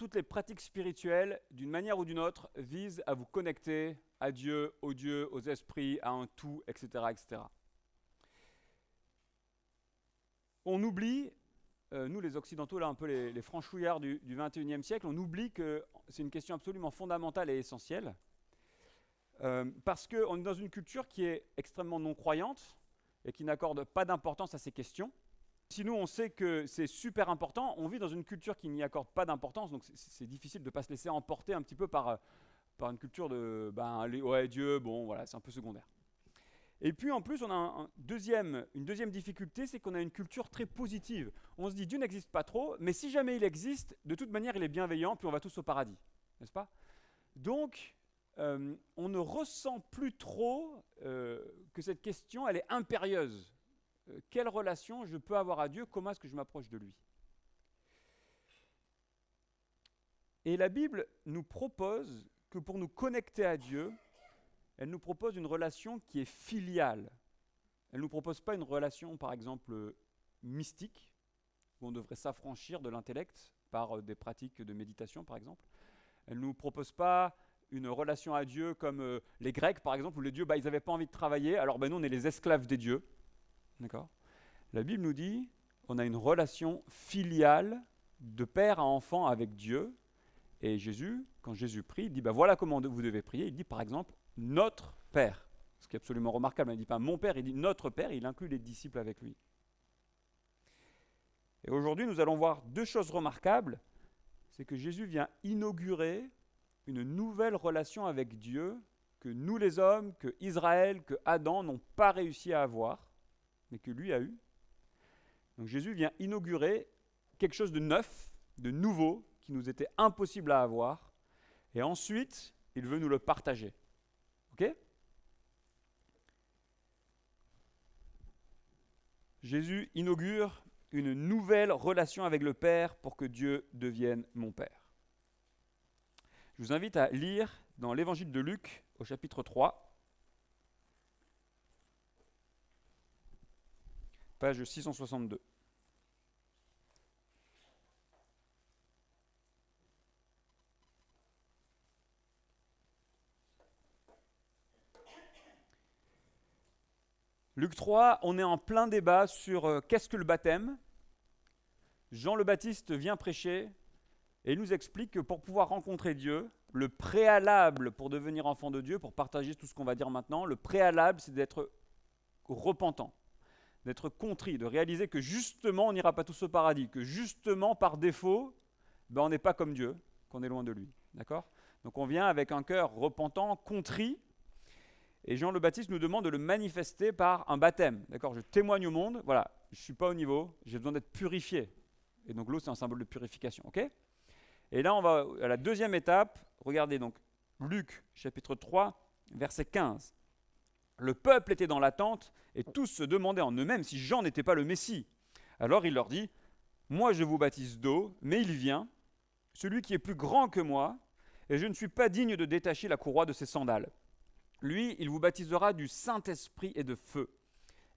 toutes les pratiques spirituelles, d'une manière ou d'une autre, visent à vous connecter à Dieu, aux dieux, aux esprits, à un tout, etc., etc. On oublie, nous les Occidentaux, là un peu les franchouillards du XXIe siècle, on oublie que c'est une question absolument fondamentale et essentielle, parce qu'on est dans une culture qui est extrêmement non-croyante et qui n'accorde pas d'importance à ces questions. Si nous, on sait que c'est super important, on vit dans une culture qui n'y accorde pas d'importance, donc c'est difficile de ne pas se laisser emporter un petit peu par une culture de ouais, Dieu, bon, voilà, c'est un peu secondaire. Et puis en plus, on a une deuxième difficulté, c'est qu'on a une culture très positive. On se dit, Dieu n'existe pas trop, mais si jamais il existe, de toute manière, il est bienveillant, puis on va tous au paradis, n'est-ce pas? Donc, on ne ressent plus trop que cette question, elle est impérieuse. Quelle relation je peux avoir à Dieu? Comment est-ce que je m'approche de lui? Et la Bible nous propose que pour nous connecter à Dieu, elle nous propose une relation qui est filiale. Elle ne nous propose pas une relation, par exemple, mystique, où on devrait s'affranchir de l'intellect par des pratiques de méditation, par exemple. Elle ne nous propose pas une relation à Dieu comme les Grecs, par exemple, où les dieux, ils n'avaient pas envie de travailler, alors nous, on est les esclaves des dieux. D'accord? La Bible nous dit qu'on a une relation filiale de père à enfant avec Dieu. Et Jésus, quand Jésus prie, il dit voilà comment vous devez prier. Il dit par exemple notre Père. Ce qui est absolument remarquable. Il ne dit pas mon Père, il dit notre Père. Il inclut les disciples avec lui. Et aujourd'hui, nous allons voir deux choses remarquables. C'est que Jésus vient inaugurer une nouvelle relation avec Dieu que nous les hommes, que Israël, que Adam n'ont pas réussi à avoir, mais que lui a eu. Donc Jésus vient inaugurer quelque chose de neuf, de nouveau, qui nous était impossible à avoir, et ensuite, il veut nous le partager. Ok? Jésus inaugure une nouvelle relation avec le Père pour que Dieu devienne mon Père. Je vous invite à lire dans l'Évangile de Luc, au chapitre 3, page 662. Luc 3, on est en plein débat sur qu'est-ce que le baptême. Jean le Baptiste vient prêcher et il nous explique que pour pouvoir rencontrer Dieu, le préalable pour devenir enfant de Dieu, pour partager tout ce qu'on va dire maintenant, le préalable c'est d'être repentant, d'être contrit, de réaliser que justement on n'ira pas tous au paradis, que justement par défaut, on n'est pas comme Dieu, qu'on est loin de lui. D'accord? Donc on vient avec un cœur repentant, contrit. Et Jean le Baptiste nous demande de le manifester par un baptême. D'accord? Je témoigne au monde, voilà, je ne suis pas au niveau, j'ai besoin d'être purifié. Et donc l'eau, c'est un symbole de purification. Ok? Et là, on va à la deuxième étape. Regardez donc Luc, chapitre 3, verset 15. Le peuple était dans l'attente et tous se demandaient en eux-mêmes si Jean n'était pas le Messie. Alors il leur dit, moi je vous baptise d'eau, mais il vient, celui qui est plus grand que moi, et je ne suis pas digne de détacher la courroie de ses sandales. Lui, il vous baptisera du Saint-Esprit et de feu.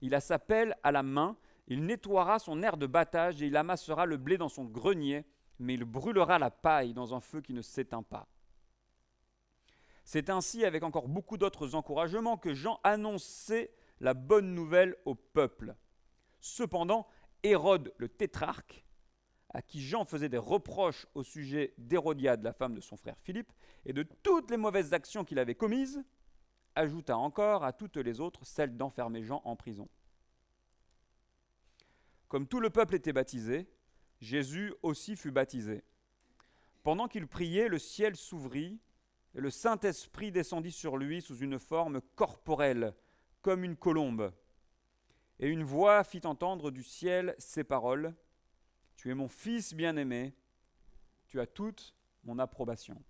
Il a sa pelle à la main, il nettoiera son aire de battage et il amassera le blé dans son grenier, mais il brûlera la paille dans un feu qui ne s'éteint pas. C'est ainsi, avec encore beaucoup d'autres encouragements, que Jean annonçait la bonne nouvelle au peuple. Cependant, Hérode le tétrarque, à qui Jean faisait des reproches au sujet d'Hérodiade, la femme de son frère Philippe, et de toutes les mauvaises actions qu'il avait commises, ajouta encore à toutes les autres celle d'enfermer Jean en prison. Comme tout le peuple était baptisé, Jésus aussi fut baptisé. Pendant qu'il priait, le ciel s'ouvrit et le Saint-Esprit descendit sur lui sous une forme corporelle, comme une colombe. Et une voix fit entendre du ciel ces paroles, « Tu es mon Fils bien-aimé, tu as toute mon approbation. »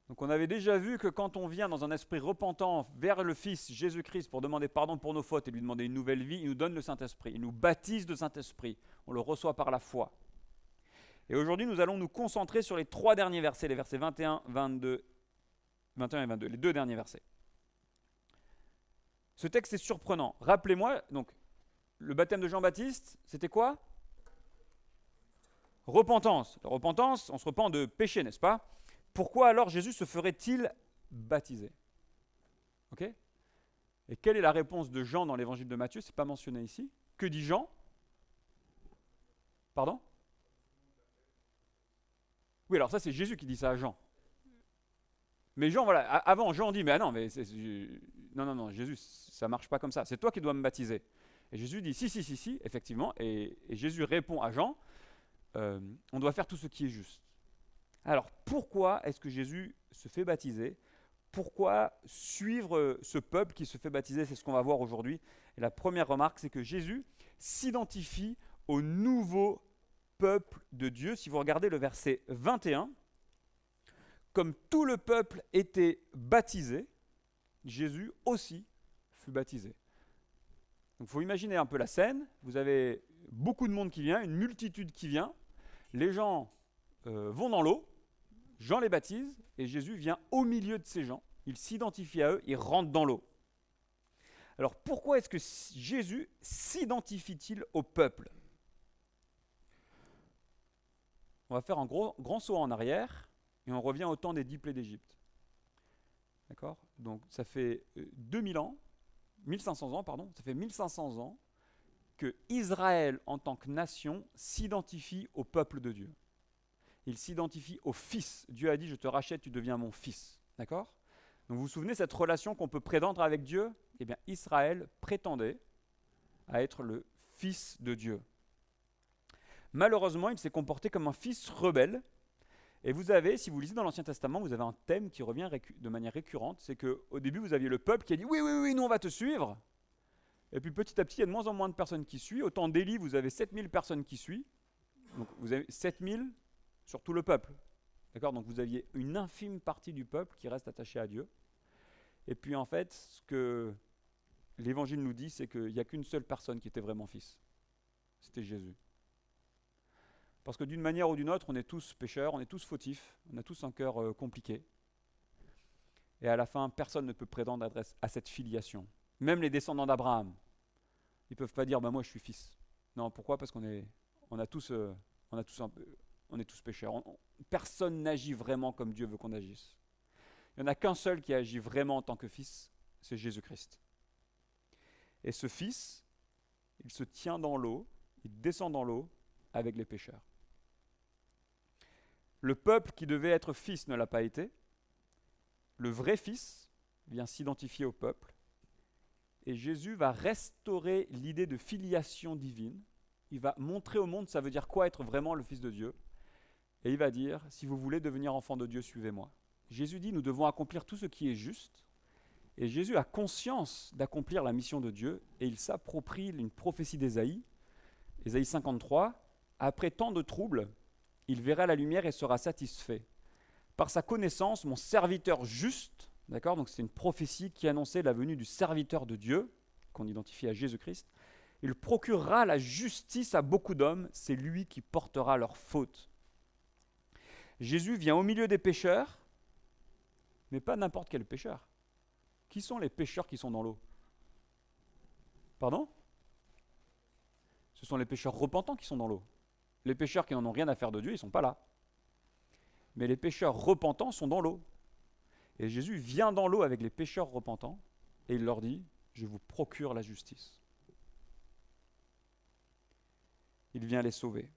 Donc on avait déjà vu que quand on vient dans un esprit repentant vers le Fils Jésus-Christ pour demander pardon pour nos fautes et lui demander une nouvelle vie, il nous donne le Saint-Esprit, il nous baptise de Saint-Esprit, on le reçoit par la foi. Et aujourd'hui, nous allons nous concentrer sur les trois derniers versets, les versets 21, 22, 21 et 22, les deux derniers versets. Ce texte est surprenant. Rappelez-moi, donc, le baptême de Jean-Baptiste, c'était quoi? Repentance. La repentance, on se repent de péché, n'est-ce pas? Pourquoi alors Jésus se ferait-il baptiser? Ok? Et quelle est la réponse de Jean dans l'évangile de Matthieu? Ce n'est pas mentionné ici. Que dit Jean? Pardon? Oui, alors ça c'est Jésus qui dit ça à Jean. Mais Jean, voilà, avant Jean dit, mais ah non, mais non, Jésus, ça marche pas comme ça. C'est toi qui dois me baptiser. Et Jésus dit, si, effectivement. Et Jésus répond à Jean, on doit faire tout ce qui est juste. Alors, pourquoi est-ce que Jésus se fait baptiser? Pourquoi suivre ce peuple qui se fait baptiser? C'est ce qu'on va voir aujourd'hui. Et la première remarque, c'est que Jésus s'identifie au nouveau peuple de Dieu. Si vous regardez le verset 21, comme tout le peuple était baptisé, Jésus aussi fut baptisé. Donc il faut imaginer un peu la scène. Vous avez beaucoup de monde qui vient, une multitude qui vient. Les gens vont dans l'eau, Jean les baptise, et Jésus vient au milieu de ces gens. Il s'identifie à eux, il rentre dans l'eau. Alors pourquoi est-ce que Jésus s'identifie-t-il au peuple? On va faire un grand saut en arrière, et on revient au temps des 10 plaies d'Égypte. D'accord? Donc ça fait 1500 ans, ça fait 1500 ans que Israël, en tant que nation, s'identifie au peuple de Dieu. Il s'identifie au Fils. Dieu a dit, je te rachète, tu deviens mon Fils. D'accord? Donc vous vous souvenez cette relation qu'on peut prétendre avec Dieu? Eh bien, Israël prétendait à être le Fils de Dieu. Malheureusement, il s'est comporté comme un fils rebelle. Et vous avez, si vous lisez dans l'Ancien Testament, vous avez un thème qui revient de manière récurrente. C'est qu'au début, vous aviez le peuple qui a dit oui, nous on va te suivre. Et puis petit à petit, il y a de moins en moins de personnes qui suivent. Au temps d'Élie, vous avez 7000 personnes qui suivent. Donc vous avez 7000 sur tout le peuple. D'accord? Donc vous aviez une infime partie du peuple qui reste attachée à Dieu. Et puis en fait, ce que l'Évangile nous dit, c'est qu'il n'y a qu'une seule personne qui était vraiment fils. C'était Jésus. Parce que d'une manière ou d'une autre, on est tous pécheurs, on est tous fautifs, on a tous un cœur compliqué. Et à la fin, personne ne peut prétendre à cette filiation. Même les descendants d'Abraham, ils ne peuvent pas dire moi je suis fils. Non, pourquoi? Parce qu'on est tous pécheurs. Personne n'agit vraiment comme Dieu veut qu'on agisse. Il n'y en a qu'un seul qui agit vraiment en tant que fils, c'est Jésus-Christ. Et ce fils, il se tient dans l'eau, il descend dans l'eau avec les pécheurs. Le peuple qui devait être fils ne l'a pas été. Le vrai fils vient s'identifier au peuple. Et Jésus va restaurer l'idée de filiation divine. Il va montrer au monde ça veut dire quoi être vraiment le Fils de Dieu. Et il va dire, si vous voulez devenir enfant de Dieu, suivez-moi. Jésus dit, nous devons accomplir tout ce qui est juste. Et Jésus a conscience d'accomplir la mission de Dieu. Et il s'approprie une prophétie d'Ésaïe. Ésaïe 53, après tant de troubles, il verra la lumière et sera satisfait. Par sa connaissance, mon serviteur juste, d'accord, donc c'est une prophétie qui annonçait la venue du serviteur de Dieu, qu'on identifie à Jésus-Christ, il procurera la justice à beaucoup d'hommes, c'est lui qui portera leurs fautes. Jésus vient au milieu des pécheurs, mais pas n'importe quel pécheur. Qui sont les pécheurs qui sont dans l'eau? Pardon? Ce sont les pécheurs repentants qui sont dans l'eau. Les pécheurs qui n'en ont rien à faire de Dieu, ils ne sont pas là. Mais les pécheurs repentants sont dans l'eau. Et Jésus vient dans l'eau avec les pécheurs repentants et il leur dit, je vous procure la justice. Il vient les sauver.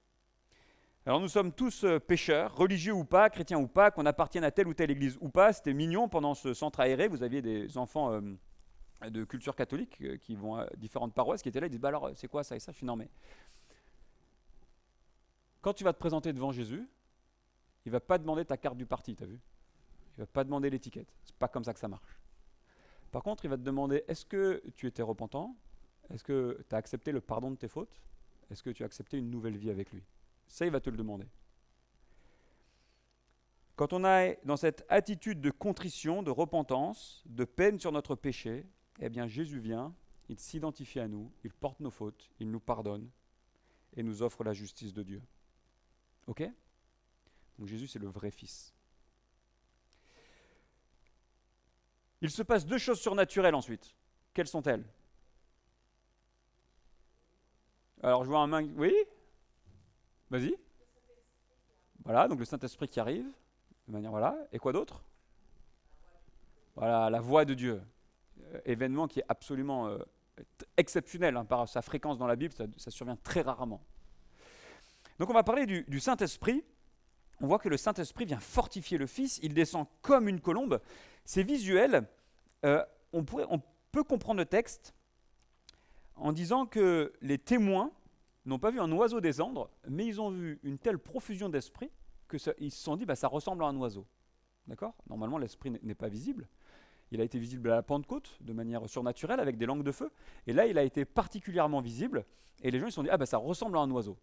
Alors nous sommes tous pécheurs, religieux ou pas, chrétiens ou pas, qu'on appartienne à telle ou telle église ou pas. C'était mignon pendant ce centre aéré, vous aviez des enfants de culture catholique qui vont à différentes paroisses qui étaient là, ils disent, alors c'est quoi ça et ça? Je suis non mais... Quand tu vas te présenter devant Jésus, il ne va pas demander ta carte du parti, tu as vu? Il ne va pas demander l'étiquette. Ce n'est pas comme ça que ça marche. Par contre, il va te demander, est-ce que tu étais repentant? Est-ce que tu as accepté le pardon de tes fautes? Est-ce que tu as accepté une nouvelle vie avec lui? Ça, il va te le demander. Quand on est dans cette attitude de contrition, de repentance, de peine sur notre péché, eh bien Jésus vient, il s'identifie à nous, il porte nos fautes, il nous pardonne et nous offre la justice de Dieu. Ok? Donc Jésus, c'est le vrai Fils. Il se passe deux choses surnaturelles ensuite. Quelles sont-elles? Alors je vois un main... Oui? Vas-y. Voilà, donc le Saint-Esprit qui arrive, de manière, voilà. Et quoi d'autre? Voilà, la voix de Dieu. Événement qui est absolument exceptionnel, hein, par sa fréquence dans la Bible, ça survient très rarement. Donc on va parler du Saint-Esprit. On voit que le Saint-Esprit vient fortifier le Fils, il descend comme une colombe. C'est visuel. On peut comprendre le texte en disant que les témoins n'ont pas vu un oiseau descendre, mais ils ont vu une telle profusion d'esprit qu'ils se sont dit, ça ressemble à un oiseau. D'accord ? Normalement, l'esprit n'est pas visible. Il a été visible à la Pentecôte de manière surnaturelle avec des langues de feu. Et là, il a été particulièrement visible. Et les gens ils se sont dit, ça ressemble à un oiseau.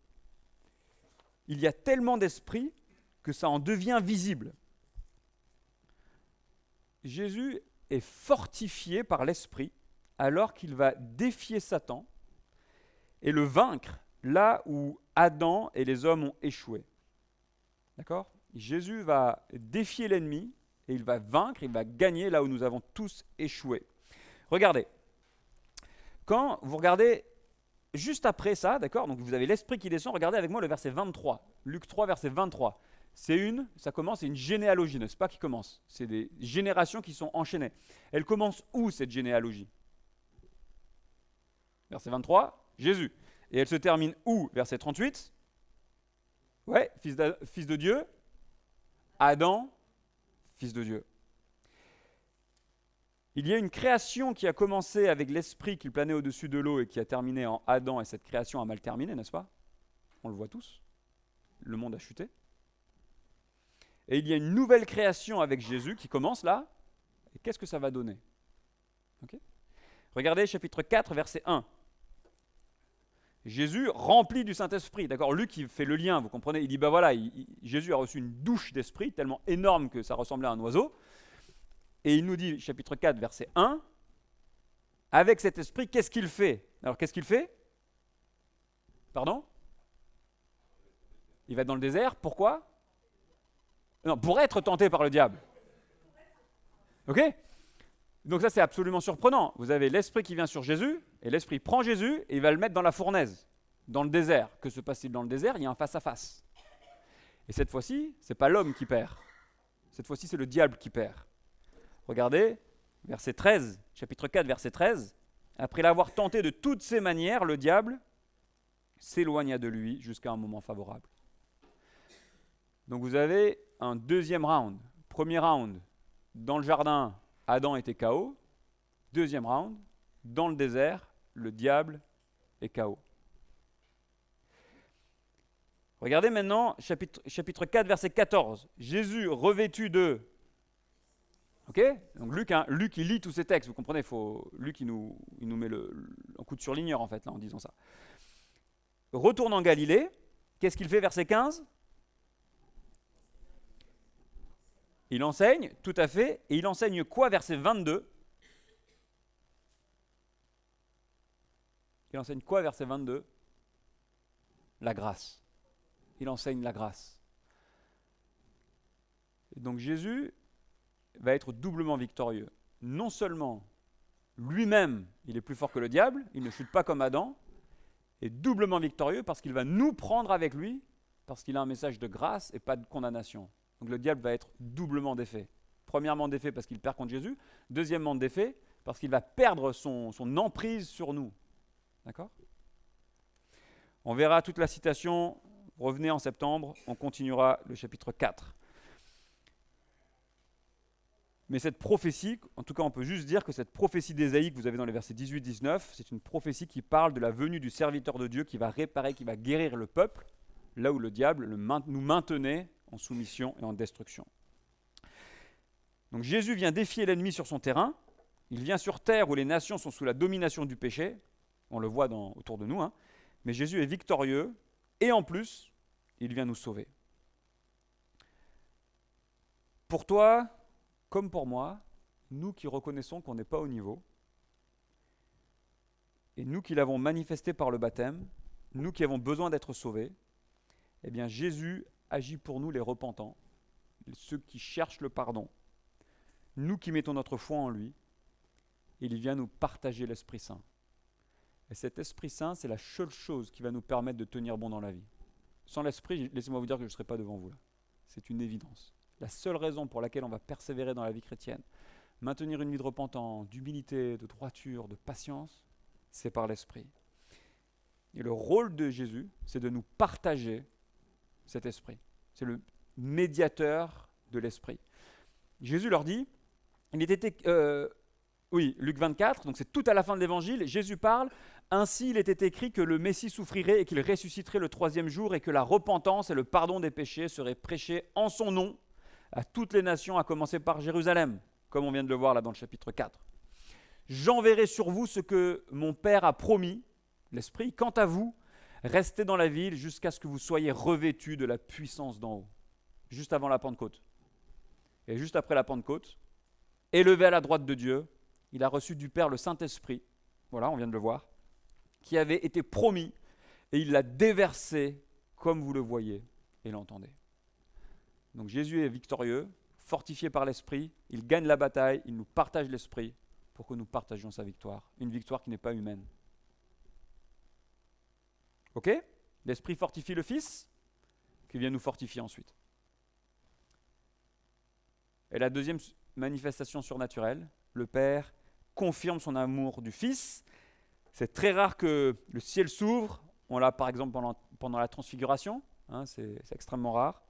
Il y a tellement d'esprit que ça en devient visible. Jésus est fortifié par l'esprit alors qu'il va défier Satan et le vaincre là où Adam et les hommes ont échoué. D'accord ? Jésus va défier l'ennemi et il va vaincre, il va gagner là où nous avons tous échoué. Regardez, quand vous regardez juste après ça, d'accord, donc vous avez l'esprit qui descend, regardez avec moi le verset 23, Luc 3, verset 23. C'est une généalogie, n'est-ce pas, qui commence. C'est des générations qui sont enchaînées. Elle commence où, cette généalogie? Verset 23, Jésus. Et elle se termine où? Verset 38. Ouais, fils de Dieu. Adam, fils de Dieu. Il y a une création qui a commencé avec l'esprit qui planait au-dessus de l'eau et qui a terminé en Adam, et cette création a mal terminé, n'est-ce pas? On le voit tous. Le monde a chuté. Et il y a une nouvelle création avec Jésus qui commence là. Et qu'est-ce que ça va donner? Okay. Regardez chapitre 4, verset 1. Jésus rempli du Saint-Esprit. D'accord, Luc il fait le lien, vous comprenez? Il dit, Jésus a reçu une douche d'esprit tellement énorme que ça ressemblait à un oiseau. Et il nous dit, chapitre 4, verset 1, avec cet esprit, qu'est-ce qu'il fait? Alors, qu'est-ce qu'il fait? Pardon? Il va dans le désert, pourquoi? Non, pour être tenté par le diable. Ok? Donc ça, c'est absolument surprenant. Vous avez l'esprit qui vient sur Jésus, et l'esprit prend Jésus, et il va le mettre dans la fournaise, dans le désert. Que se passe-t-il dans le désert? Il y a un face-à-face. Et cette fois-ci, ce n'est pas l'homme qui perd. Cette fois-ci, c'est le diable qui perd. Regardez, verset 13, chapitre 4, verset 13. Après l'avoir tenté de toutes ses manières, le diable s'éloigna de lui jusqu'à un moment favorable. Donc vous avez un deuxième round. Premier round, dans le jardin, Adam était KO. Deuxième round, dans le désert, le diable est KO. Regardez maintenant, chapitre 4, verset 14. Jésus revêtu de... Ok, donc Luc, il lit tous ces textes, vous comprenez, Luc, il nous met un coup de surligneur, en fait, là, en disant ça. Retourne en Galilée, qu'est-ce qu'il fait, verset 15? Il enseigne, tout à fait, et il enseigne quoi, verset 22? Il enseigne quoi, verset 22? La grâce. Il enseigne la grâce. Et donc Jésus va être doublement victorieux. Non seulement lui-même, il est plus fort que le diable, il ne chute pas comme Adam, et doublement victorieux parce qu'il va nous prendre avec lui, parce qu'il a un message de grâce et pas de condamnation. Donc le diable va être doublement défait. Premièrement défait parce qu'il perd contre Jésus, deuxièmement défait parce qu'il va perdre son emprise sur nous. D'accord? On verra toute la citation, revenez en septembre, on continuera le chapitre 4. Mais cette prophétie, en tout cas on peut juste dire que cette prophétie d'Ésaïe que vous avez dans les versets 18-19, c'est une prophétie qui parle de la venue du serviteur de Dieu qui va réparer, qui va guérir le peuple, là où le diable nous maintenait en soumission et en destruction. Donc Jésus vient défier l'ennemi sur son terrain, il vient sur terre où les nations sont sous la domination du péché, on le voit autour de nous, hein, mais Jésus est victorieux et en plus, il vient nous sauver. Pour toi, comme pour moi, nous qui reconnaissons qu'on n'est pas au niveau, et nous qui l'avons manifesté par le baptême, nous qui avons besoin d'être sauvés, eh bien Jésus agit pour nous les repentants, ceux qui cherchent le pardon, nous qui mettons notre foi en lui, il vient nous partager l'Esprit Saint. Et cet Esprit Saint, c'est la seule chose qui va nous permettre de tenir bon dans la vie. Sans l'Esprit, laissez-moi vous dire que je ne serai pas devant vous là. c'est une évidence. La seule raison pour laquelle on va persévérer dans la vie chrétienne, maintenir une vie de repentance, d'humilité, de droiture, de patience, c'est par l'Esprit. Et le rôle de Jésus, c'est de nous partager cet Esprit. C'est le médiateur de l'Esprit. Jésus leur dit, Luc 24, donc c'est tout à la fin de l'Évangile, Jésus parle, « Ainsi il était écrit que le Messie souffrirait et qu'il ressusciterait le 3e jour et que la repentance et le pardon des péchés seraient prêchés en son nom à toutes les nations, à commencer par Jérusalem. » Comme on vient de le voir là dans le chapitre 4. « J'enverrai sur vous ce que mon Père a promis, l'Esprit. Quant à vous, restez dans la ville jusqu'à ce que vous soyez revêtus de la puissance d'en haut. » Juste avant la Pentecôte. Et juste après la Pentecôte, élevé à la droite de Dieu, il a reçu du Père le Saint-Esprit, voilà, on vient de le voir, qui avait été promis, et il l'a déversé comme vous le voyez et l'entendez. Donc Jésus est victorieux, fortifié par l'Esprit, il gagne la bataille, il nous partage l'Esprit pour que nous partagions sa victoire, une victoire qui n'est pas humaine. Ok ? L'Esprit fortifie le Fils, qui vient nous fortifier ensuite. Et la deuxième manifestation surnaturelle, le Père confirme son amour du Fils. C'est très rare que le ciel s'ouvre. On l'a par exemple pendant la transfiguration. C'est extrêmement rare.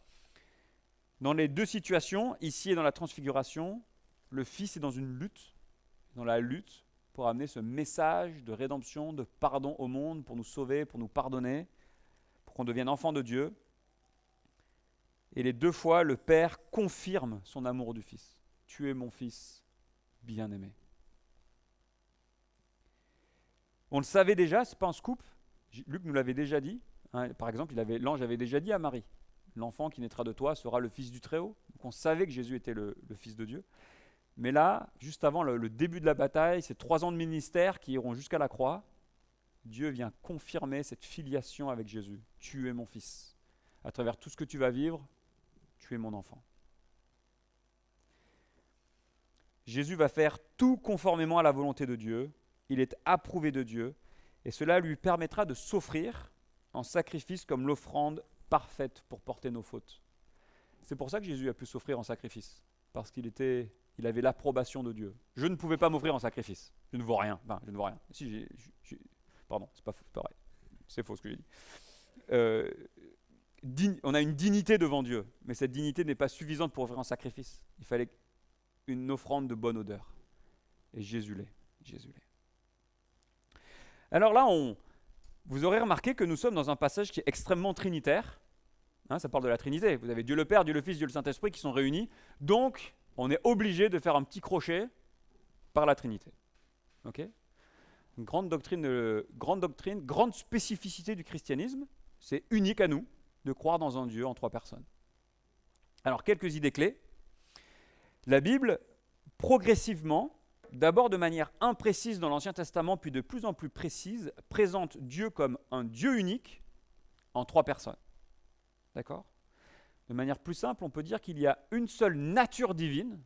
Dans les deux situations, ici et dans la transfiguration, le Fils est dans une lutte, dans la lutte pour amener ce message de rédemption, de pardon au monde, pour nous sauver, pour nous pardonner, pour qu'on devienne enfant de Dieu. Et les deux fois, le Père confirme son amour du Fils. « Tu es mon Fils bien-aimé. » On le savait déjà, ce n'est pas un scoop. Luc nous l'avait déjà dit. Par exemple, l'ange avait déjà dit à Marie, « L'enfant qui naîtra de toi sera le Fils du Très-Haut. » Donc on savait que Jésus était le Fils de Dieu. Mais là, juste avant le début de la bataille, ces 3 ans de ministère qui iront jusqu'à la croix, Dieu vient confirmer cette filiation avec Jésus. « Tu es mon Fils. À travers tout ce que tu vas vivre, tu es mon enfant. » Jésus va faire tout conformément à la volonté de Dieu. Il est approuvé de Dieu. Et cela lui permettra de s'offrir en sacrifice comme l'offrande parfaite pour porter nos fautes. C'est pour ça que Jésus a pu s'offrir en sacrifice. Parce qu'il avait l'approbation de Dieu. Je ne pouvais pas m'offrir en sacrifice. Je ne vaux rien. Enfin, je ne vaux rien. Si, pardon, c'est pas vrai. C'est faux ce que j'ai dit. On a une dignité devant Dieu, mais cette dignité n'est pas suffisante pour offrir un sacrifice. Il fallait une offrande de bonne odeur. Et Jésus l'est. Alors là, vous aurez remarqué que nous sommes dans un passage qui est extrêmement trinitaire. Ça parle de la Trinité. Vous avez Dieu le Père, Dieu le Fils, Dieu le Saint-Esprit qui sont réunis. Donc, on est obligé de faire un petit crochet par la Trinité. Ok ? Une grande doctrine, grande spécificité du christianisme. C'est unique à nous de croire dans un Dieu en 3 personnes. Alors, quelques idées clés. La Bible, progressivement, d'abord de manière imprécise dans l'Ancien Testament, puis de plus en plus précise, présente Dieu comme un Dieu unique en 3 personnes. D'accord ? De manière plus simple, on peut dire qu'il y a une seule nature divine,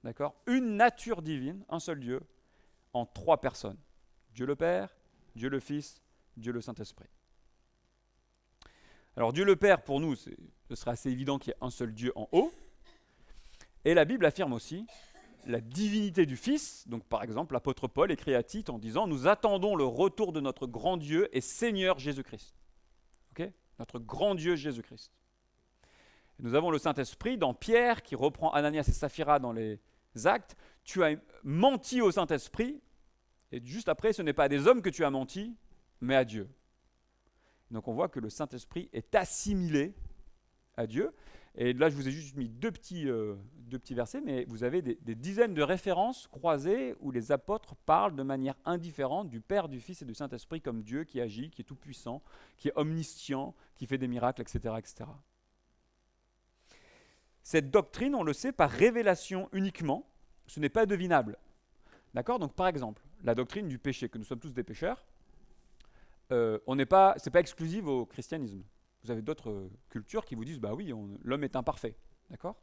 d'accord ? Une nature divine, un seul Dieu, en 3 personnes. Dieu le Père, Dieu le Fils, Dieu le Saint-Esprit. Alors Dieu le Père, pour nous, ce serait assez évident qu'il y ait un seul Dieu en haut. Et la Bible affirme aussi la divinité du Fils. Donc par exemple, l'apôtre Paul écrit à Tite en disant « Nous attendons le retour de notre grand Dieu et Seigneur Jésus-Christ. » Okay ? Notre grand Dieu Jésus-Christ. Et nous avons le Saint-Esprit dans Pierre qui reprend Ananias et Saphira dans les Actes. « Tu as menti au Saint-Esprit. » Et juste après, ce n'est pas à des hommes que tu as menti, mais à Dieu. Donc on voit que le Saint-Esprit est assimilé à Dieu. Et là, je vous ai juste mis deux petits versets, mais vous avez des dizaines de références croisées où les apôtres parlent de manière indifférente du Père, du Fils et du Saint-Esprit comme Dieu qui agit, qui est tout-puissant, qui est omniscient, qui fait des miracles, etc., etc. Cette doctrine, on le sait, par révélation uniquement, ce n'est pas devinable. D'accord ? Donc par exemple, la doctrine du péché, que nous sommes tous des pécheurs, c'est pas exclusive au christianisme. Vous avez d'autres cultures qui vous disent, bah oui, l'homme est imparfait, d'accord ?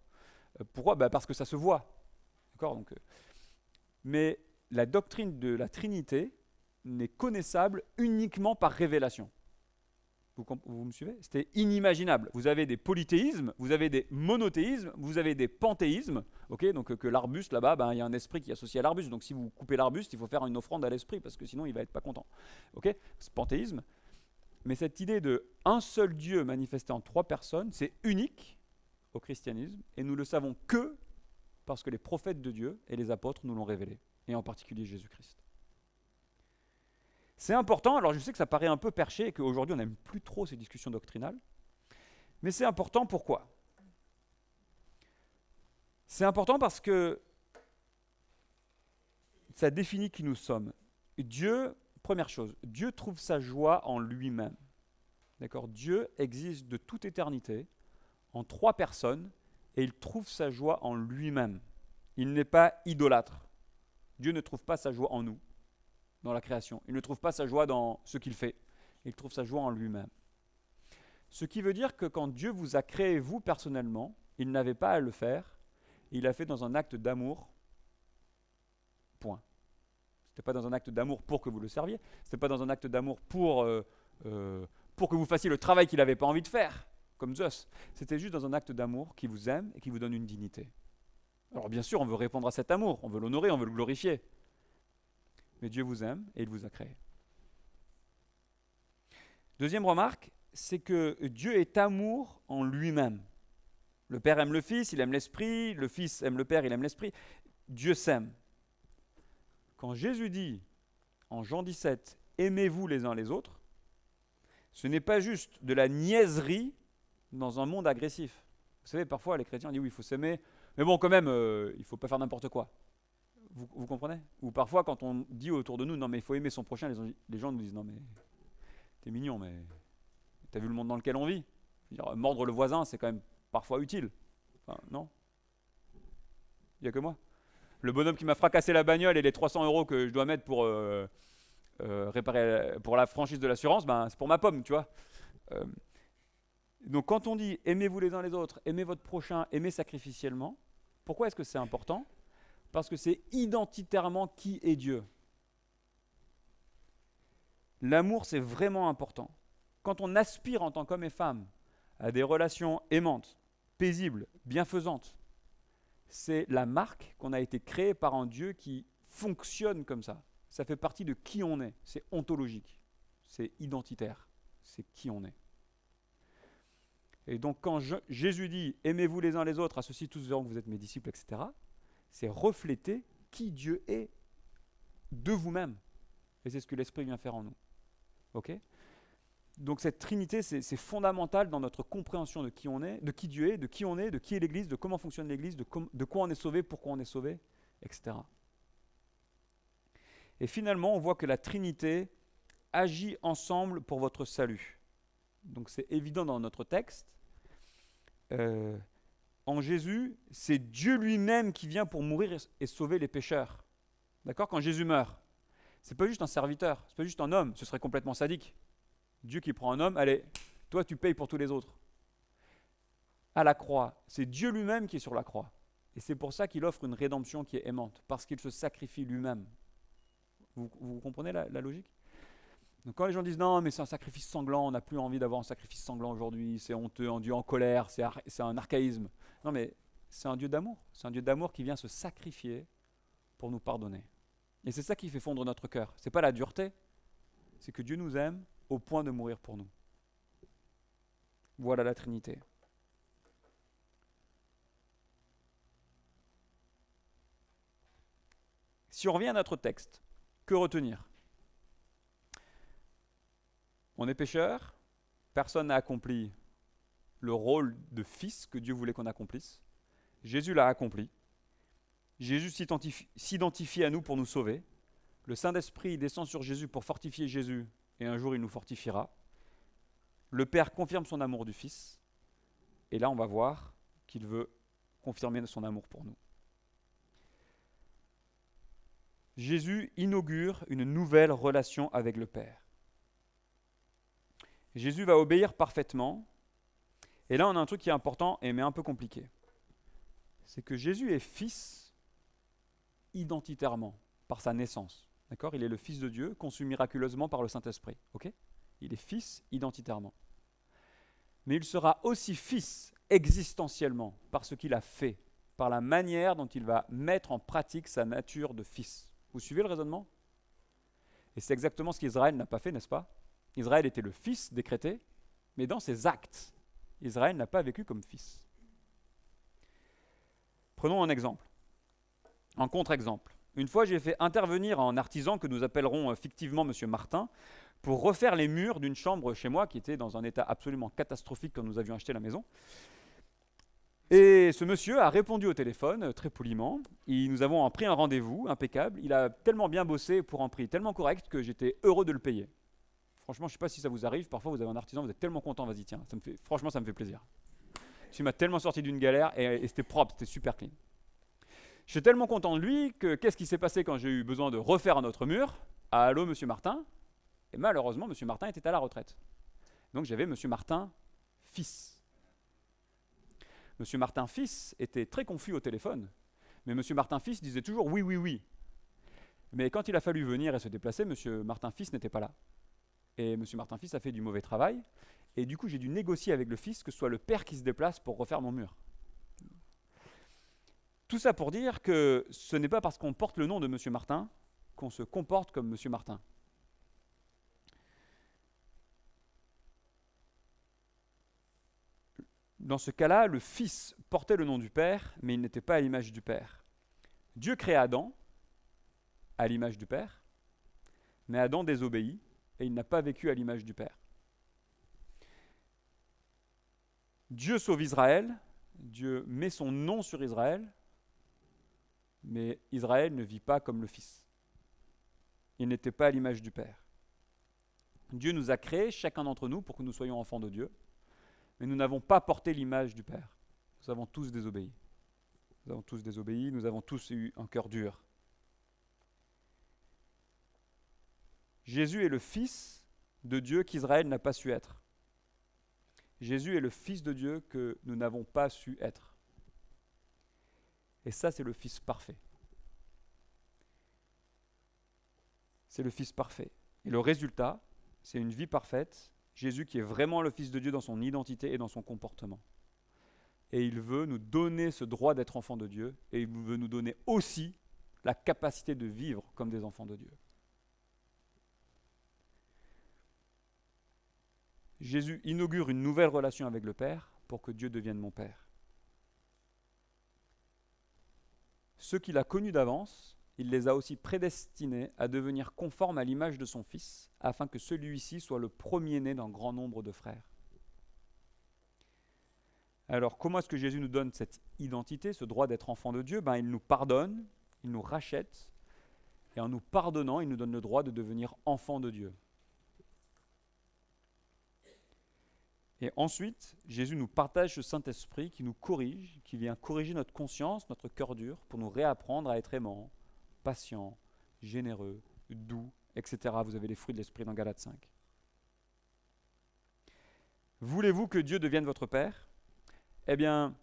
Pourquoi ? Parce que ça se voit, d'accord ? Mais la doctrine de la Trinité n'est connaissable uniquement par révélation. Vous me suivez? C'était inimaginable. Vous avez des polythéismes, vous avez des monothéismes, vous avez des panthéismes. Ok, donc que l'arbuste là-bas, ben, il y a un esprit qui est associé à l'arbuste. Donc si vous coupez l'arbuste, il faut faire une offrande à l'esprit parce que sinon il va être pas content. Ok, c'est panthéisme. Mais cette idée de un seul Dieu manifesté en trois personnes, c'est unique au christianisme et nous le savons que parce que les prophètes de Dieu et les apôtres nous l'ont révélé, et en particulier Jésus-Christ. C'est important, alors je sais que ça paraît un peu perché et qu'aujourd'hui on n'aime plus trop ces discussions doctrinales, mais c'est important pourquoi? C'est important parce que ça définit qui nous sommes. Dieu, première chose, Dieu trouve sa joie en lui-même. D'accord? Dieu existe de toute éternité en trois personnes et il trouve sa joie en lui-même. Il n'est pas idolâtre. Dieu ne trouve pas sa joie en nous, dans la création. Il ne trouve pas sa joie dans ce qu'il fait. Il trouve sa joie en lui-même. Ce qui veut dire que quand Dieu vous a créé, vous personnellement, il n'avait pas à le faire. Il l'a fait dans un acte d'amour. Point. Ce n'était pas dans un acte d'amour pour que vous le serviez. Ce n'était pas dans un acte d'amour pour que vous fassiez le travail qu'il n'avait pas envie de faire, comme Zeus. C'était juste dans un acte d'amour qui vous aime et qui vous donne une dignité. Alors bien sûr, on veut répondre à cet amour, on veut l'honorer, on veut le glorifier. Mais Dieu vous aime et il vous a créé. Deuxième remarque, c'est que Dieu est amour en lui-même. Le Père aime le Fils, il aime l'Esprit, le Fils aime le Père, il aime l'Esprit. Dieu s'aime. Quand Jésus dit, en Jean 17, « Aimez-vous les uns les autres », ce n'est pas juste de la niaiserie dans un monde agressif. Vous savez, parfois les chrétiens disent « Oui, il faut s'aimer », mais bon, quand même, il ne faut pas faire n'importe quoi. Vous comprenez? Ou parfois, quand on dit autour de nous, non, mais il faut aimer son prochain, les gens nous disent, non, mais t'es mignon, mais t'as vu le monde dans lequel on vit? Je veux dire, mordre le voisin, c'est quand même parfois utile. Enfin, non? Il n'y a que moi. Le bonhomme qui m'a fracassé la bagnole et les 300 € que je dois mettre pour réparer, pour la franchise de l'assurance, ben, c'est pour ma pomme, tu vois. Donc, quand on dit aimez-vous les uns les autres, aimez votre prochain, aimez sacrificiellement, pourquoi est-ce que c'est important? Parce que c'est identitairement qui est Dieu. L'amour, c'est vraiment important. Quand on aspire en tant qu'homme et femme à des relations aimantes, paisibles, bienfaisantes, c'est la marque qu'on a été créé par un Dieu qui fonctionne comme ça. Ça fait partie de qui on est. C'est ontologique, c'est identitaire, c'est qui on est. Et donc quand Jésus dit « Aimez-vous les uns les autres, à ceux-ci tous verront que vous êtes mes disciples, etc. », c'est refléter qui Dieu est de vous-même. Et c'est ce que l'Esprit vient faire en nous. Ok? Donc cette Trinité, c'est fondamental dans notre compréhension de qui on est, de qui Dieu est, de qui on est, de qui est l'Église, de comment fonctionne l'Église, de quoi on est sauvé, pourquoi on est sauvé, etc. Et finalement, on voit que la Trinité agit ensemble pour votre salut. Donc c'est évident dans notre texte. En Jésus, c'est Dieu lui-même qui vient pour mourir et sauver les pécheurs. D'accord? Quand Jésus meurt, c'est pas juste un serviteur, c'est pas juste un homme, ce serait complètement sadique. Dieu qui prend un homme, allez, toi tu payes pour tous les autres. À la croix, c'est Dieu lui-même qui est sur la croix. Et c'est pour ça qu'il offre une rédemption qui est aimante, parce qu'il se sacrifie lui-même. Vous comprenez la logique? Donc quand les gens disent non, mais c'est un sacrifice sanglant, on n'a plus envie d'avoir un sacrifice sanglant aujourd'hui, c'est honteux, un Dieu en colère, c'est un archaïsme. Non, mais c'est un Dieu d'amour. C'est un Dieu d'amour qui vient se sacrifier pour nous pardonner. Et c'est ça qui fait fondre notre cœur. C'est pas la dureté, c'est que Dieu nous aime au point de mourir pour nous. Voilà la Trinité. Si on revient à notre texte, que retenir? On est pécheur, personne n'a accompli le rôle de fils que Dieu voulait qu'on accomplisse. Jésus l'a accompli. Jésus s'identifie à nous pour nous sauver. Le Saint-Esprit descend sur Jésus pour fortifier Jésus, et un jour il nous fortifiera. Le Père confirme son amour du Fils, et là on va voir qu'il veut confirmer son amour pour nous. Jésus inaugure une nouvelle relation avec le Père. Jésus va obéir parfaitement. Et là, on a un truc qui est important, mais un peu compliqué. C'est que Jésus est fils identitairement, par sa naissance. D'accord? Il est le Fils de Dieu, conçu miraculeusement par le Saint-Esprit. Ok? Il est fils identitairement. mais il sera aussi fils existentiellement par ce qu'il a fait, par la manière dont il va mettre en pratique sa nature de fils. Vous suivez le raisonnement? Et c'est exactement ce qu'Israël n'a pas fait, n'est-ce pas? Israël était le fils décrété, mais dans ses actes, Israël n'a pas vécu comme fils. Prenons un exemple, un contre-exemple. Une fois, j'ai fait intervenir un artisan que nous appellerons fictivement M. Martin pour refaire les murs d'une chambre chez moi qui était dans un état absolument catastrophique quand nous avions acheté la maison. Et ce monsieur a répondu au téléphone très poliment. Nous avons pris un rendez-vous impeccable. Il a tellement bien bossé pour un prix tellement correct que j'étais heureux de le payer. Franchement, je ne sais pas si ça vous arrive. Parfois, vous avez un artisan, vous êtes tellement content. Vas-y, tiens, franchement, ça me fait plaisir. Il m'a tellement sorti d'une galère et c'était propre, c'était super clean. Je suis tellement content de lui que qu'est-ce qui s'est passé quand j'ai eu besoin de refaire un autre mur? Allô, monsieur Martin? Et malheureusement, monsieur Martin était à la retraite. Donc j'avais monsieur Martin, fils. Monsieur Martin, fils, était très confus au téléphone. Mais monsieur Martin, fils, disait toujours oui, oui, oui. Mais quand il a fallu venir et se déplacer, monsieur Martin, fils n'était pas là. Et monsieur Martin, fils a fait du mauvais travail. Et du coup, j'ai dû négocier avec le fils que ce soit le père qui se déplace pour refaire mon mur. Tout ça pour dire que ce n'est pas parce qu'on porte le nom de monsieur Martin qu'on se comporte comme monsieur Martin. Dans ce cas-là, le fils portait le nom du père, mais il n'était pas à l'image du père. Dieu crée Adam à l'image du père, mais Adam désobéit et il n'a pas vécu à l'image du père. Dieu sauve Israël, Dieu met son nom sur Israël, mais Israël ne vit pas comme le fils. Il n'était pas à l'image du père. Dieu nous a créés, chacun d'entre nous, pour que nous soyons enfants de Dieu, mais nous n'avons pas porté l'image du père. Nous avons tous désobéi. Nous avons tous désobéi, nous avons tous eu un cœur dur. Jésus est le fils de Dieu qu'Israël n'a pas su être. Jésus est le fils de Dieu que nous n'avons pas su être. Et ça, c'est le fils parfait. C'est le fils parfait. Et le résultat, c'est une vie parfaite. Jésus qui est vraiment le fils de Dieu dans son identité et dans son comportement. Et il veut nous donner ce droit d'être enfant de Dieu, et il veut nous donner aussi la capacité de vivre comme des enfants de Dieu. Jésus inaugure une nouvelle relation avec le Père pour que Dieu devienne mon Père. Ceux qu'il a connus d'avance, il les a aussi prédestinés à devenir conformes à l'image de son Fils, afin que celui-ci soit le premier-né d'un grand nombre de frères. Alors, comment est-ce que Jésus nous donne cette identité, ce droit d'être enfant de Dieu? Il nous pardonne, il nous rachète, et en nous pardonnant, il nous donne le droit de devenir enfant de Dieu. Et ensuite, Jésus nous partage ce Saint-Esprit qui nous corrige, qui vient corriger notre conscience, notre cœur dur, pour nous réapprendre à être aimants, patients, généreux, doux, etc. Vous avez les fruits de l'Esprit dans Galates 5. Voulez-vous que Dieu devienne votre Père? Eh bien,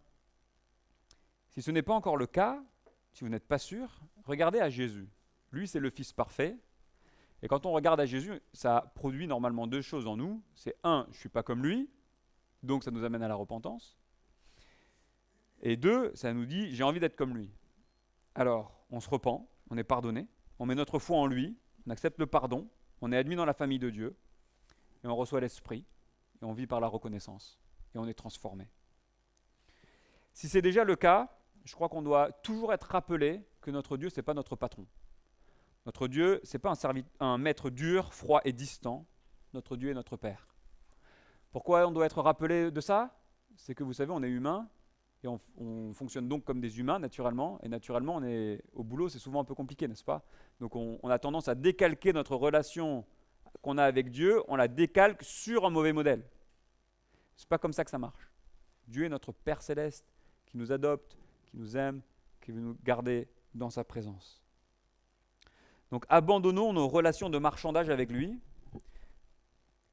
si ce n'est pas encore le cas, si vous n'êtes pas sûr, regardez à Jésus. Lui, c'est le Fils parfait. Et quand on regarde à Jésus, ça produit normalement deux choses en nous. C'est un, je ne suis pas comme lui, donc ça nous amène à la repentance. Et deux, ça nous dit, j'ai envie d'être comme lui. Alors, on se repent, on est pardonné, on met notre foi en lui, on accepte le pardon, on est admis dans la famille de Dieu, et on reçoit l'Esprit, et on vit par la reconnaissance, et on est transformé. Si c'est déjà le cas, je crois qu'on doit toujours être rappelé que notre Dieu, ce n'est pas notre patron. Notre Dieu, ce n'est pas un maître dur, froid et distant. Notre Dieu est notre Père. Pourquoi on doit être rappelé de ça? C'est que vous savez, on est humain et on fonctionne donc comme des humains naturellement. Et naturellement, on est au boulot, c'est souvent un peu compliqué, n'est-ce pas? Donc on a tendance à décalquer notre relation qu'on a avec Dieu, on la décalque sur un mauvais modèle. C'est pas comme ça que ça marche. Dieu est notre Père céleste qui nous adopte, qui nous aime, qui veut nous garder dans sa présence. Donc abandonnons nos relations de marchandage avec lui,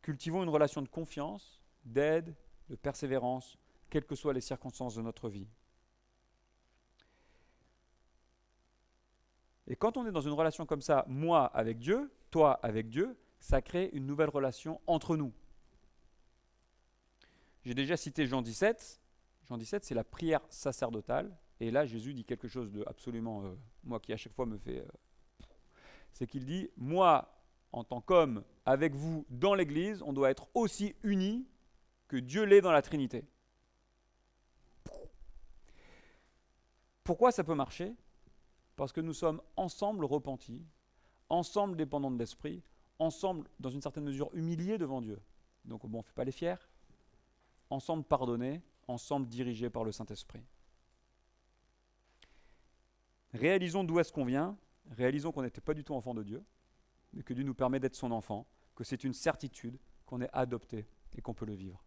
cultivons une relation de confiance, d'aide, de persévérance, quelles que soient les circonstances de notre vie. Et quand on est dans une relation comme ça, moi avec Dieu, toi avec Dieu, ça crée une nouvelle relation entre nous. J'ai déjà cité Jean 17. Jean 17, c'est la prière sacerdotale. Et là, Jésus dit quelque chose de absolument, moi qui à chaque fois me fait... c'est qu'il dit, moi, en tant qu'homme, avec vous, dans l'Église, on doit être aussi unis que Dieu l'est dans la Trinité. Pourquoi ça peut marcher? Parce que nous sommes ensemble repentis, ensemble dépendants de l'Esprit, ensemble, dans une certaine mesure, humiliés devant Dieu. Donc bon, on ne fait pas les fiers. Ensemble pardonnés, ensemble dirigés par le Saint-Esprit. Réalisons d'où est-ce qu'on vient, réalisons qu'on n'était pas du tout enfant de Dieu, mais que Dieu nous permet d'être son enfant, que c'est une certitude, qu'on est adopté et qu'on peut le vivre.